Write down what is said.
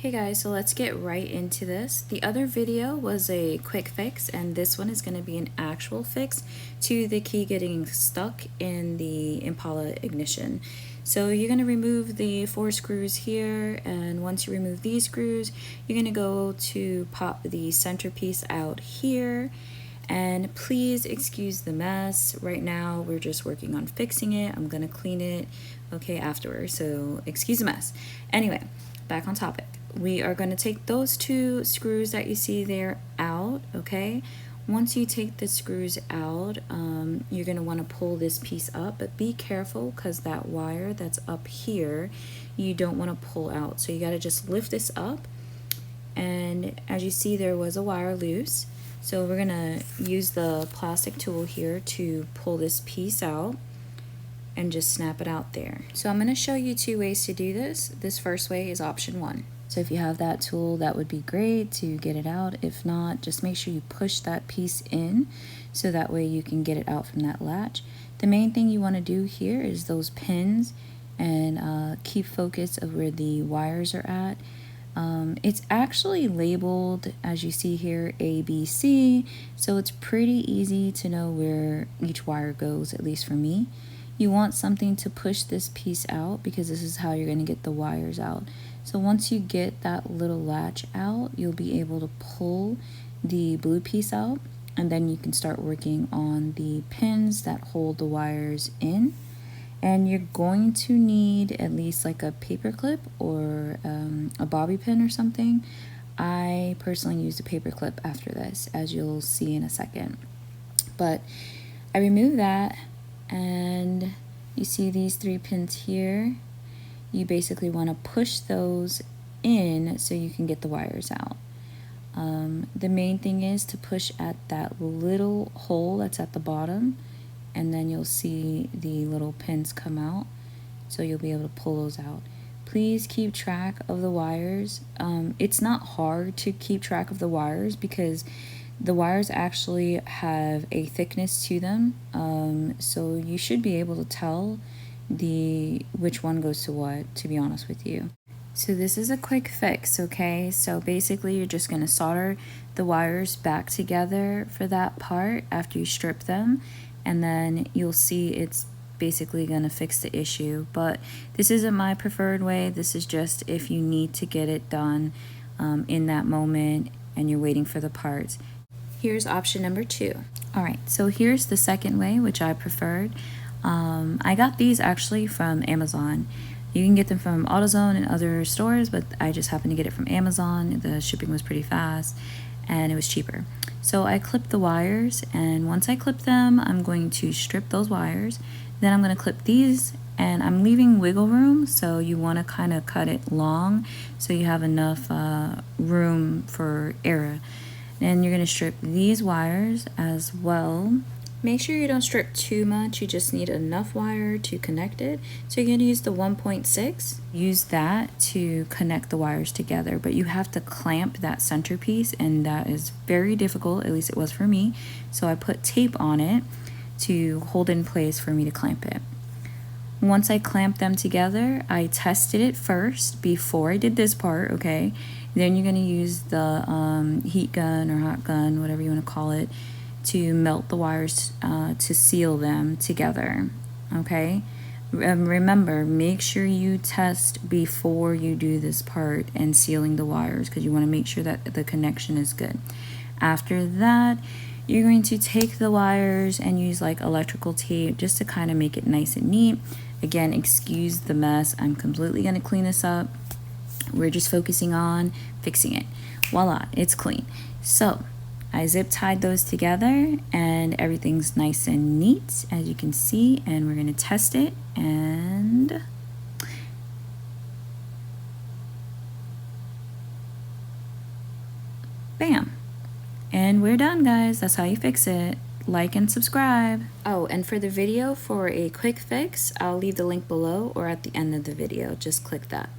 Hey guys, so let's get right into this. The other video was a quick fix, and this one is going to be an actual fix to the key getting stuck in the Impala ignition. So you're going to remove the 4 screws here, and once you remove these screws, you're going to go to pop the centerpiece out here. And please excuse the mess. Right now we're just working on fixing it. I'm going to clean it afterwards, so excuse the mess. Anyway, back on topic. We are going to take those 2 screws that you see there out, okay? Once you take the screws out, you're going to want to pull this piece up, but be careful because that wire that's up here, you don't want to pull out. So you got to just lift this up, and as you see, there was a wire loose. So we're going to use the plastic tool here to pull this piece out and just snap it out there. So I'm going to show you 2 ways to do this. This first way is option 1. So if you have that tool, that would be great to get it out. If not, just make sure you push that piece in so that way you can get it out from that latch. The main thing you want to do here is those pins and keep focus of where the wires are at. It's actually labeled, as you see here, A, B, C, so it's pretty easy to know where each wire goes, at least for me. You want something to push this piece out because this is how you're going to get the wires out. So once you get that little latch out, you'll be able to pull the blue piece out, and then you can start working on the pins that hold the wires in. And you're going to need at least like a paper clip or a bobby pin or something. I personally used a paper clip after this, as you'll see in a second. But I removed that, and you see these 3 pins here. You basically want to push those in so you can get the wires out. The main thing is to push at that little hole that's at the bottom, and then you'll see the little pins come out, so you'll be able to pull those out. Please keep track of the wires. It's not hard to keep track of the wires because the wires actually have a thickness to them, so you should be able to tell which one goes to what, to be honest with you. So this is a quick fix, okay? So basically you're just going to solder the wires back together for that part after you strip them, and then you'll see it's basically going to fix the issue. But this isn't my preferred way. This is just if you need to get it done in that moment and you're waiting for the parts. Here's option number 2. All right, so here's the second way, which I preferred. I got these actually from Amazon. You can get them from AutoZone and other stores, but I just happened to get it from Amazon. The shipping was pretty fast and it was cheaper. So I clipped the wires, and once I clip them, I'm going to strip those wires. Then I'm going to clip these, and I'm leaving wiggle room, so you want to kind of cut it long so you have enough room for error. And you're going to strip these wires as well. Make sure you don't strip too much, you just need enough wire to connect it. So you're going to use the 1.6. Use that to connect the wires together, but you have to clamp that centerpiece, and that is very difficult, at least it was for me. So I put tape on it to hold it in place for me to clamp it. Once I clamped them together, I tested it first before I did this part, okay? Then you're going to use the heat gun or hot gun, whatever you want to call it, to melt the wires to seal them together, okay? Remember, make sure you test before you do this part and sealing the wires, because you want to make sure that the connection is good. After that, you're going to take the wires and use like electrical tape just to kind of make it nice and neat. Again, excuse the mess. I'm completely going to clean this up. We're just focusing on fixing it. Voila, it's clean. So I zip tied those together and everything's nice and neat, as you can see, and we're going to test it, and bam. And we're done, guys. That's how you fix it. Like and subscribe. Oh, and for the video for a quick fix, I'll leave the link below or at the end of the video. Just click that.